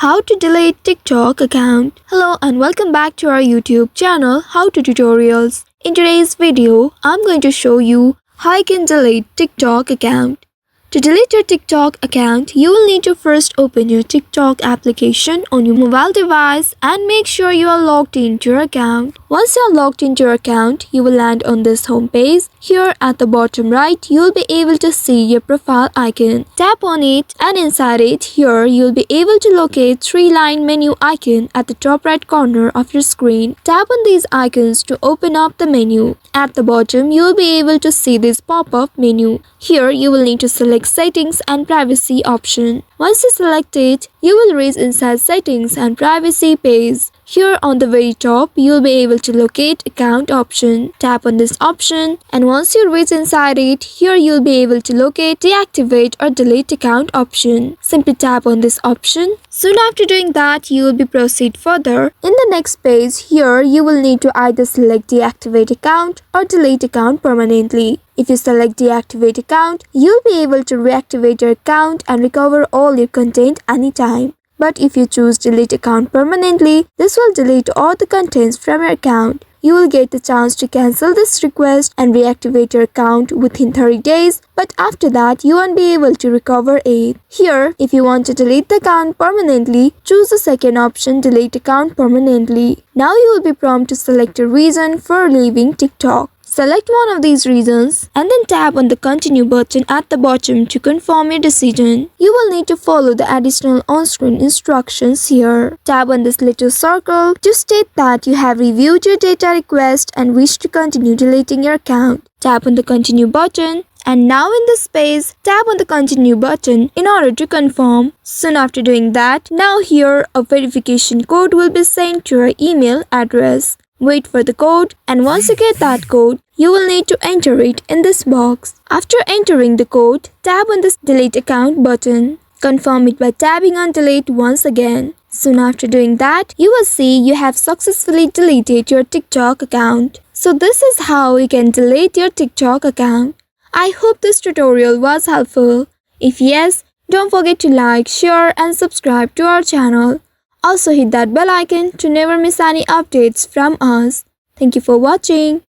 How to delete TikTok account. Hello and welcome back to our YouTube channel How to Tutorials. In today's video, I'm going to show you how you can delete TikTok account. To delete your TikTok account, you will need to first open your TikTok application on your mobile device and make sure you are logged into your account. Once you are logged into your account, you will land on this home page. Here at the bottom right, you will be able to see your profile icon. Tap on it and inside it, here you will be able to locate three-line menu icon at the top right corner of your screen. Tap on these icons to open up the menu. At the bottom, you will be able to see this pop-up menu. Here, you will need to select Settings and Privacy option. Once you select it, you will reach inside Settings and Privacy page. Here on the very top, you will be able to locate Account option. Tap on this option and once you reach inside it, here you will be able to locate Deactivate or Delete Account option. Simply tap on this option. Soon after doing that, you will be proceed further. In the next page, here you will need to either select Deactivate Account or Delete Account permanently. If you select Deactivate Account, you'll be able to reactivate your account and recover all your content anytime. But if you choose Delete Account permanently, this will delete all the contents from your account. You will get the chance to cancel this request and reactivate your account within 30 days, but after that, you won't be able to recover it. Here, if you want to delete the account permanently, choose the second option, Delete Account Permanently. Now you will be prompted to select a reason for leaving TikTok. Select one of these reasons and then tap on the Continue button at the bottom to confirm your decision. You will need to follow the additional on-screen instructions here. Tap on this little circle to state that you have reviewed your data request and wish to continue deleting your account. Tap on the Continue button. And now in this page, tap on the Continue button in order to confirm. Soon after doing that, now here a verification code will be sent to your email address. Wait for the code and once you get that code, you will need to enter it in this box. After entering the code, tap on this Delete Account button. Confirm it by tapping on Delete once again. Soon after doing that, you will see you have successfully deleted your TikTok account. So this is how you can delete your TikTok account. I hope this tutorial was helpful. If yes, don't forget to like, share and subscribe to our channel. Also hit that bell icon to never miss any updates from us. Thank you for watching.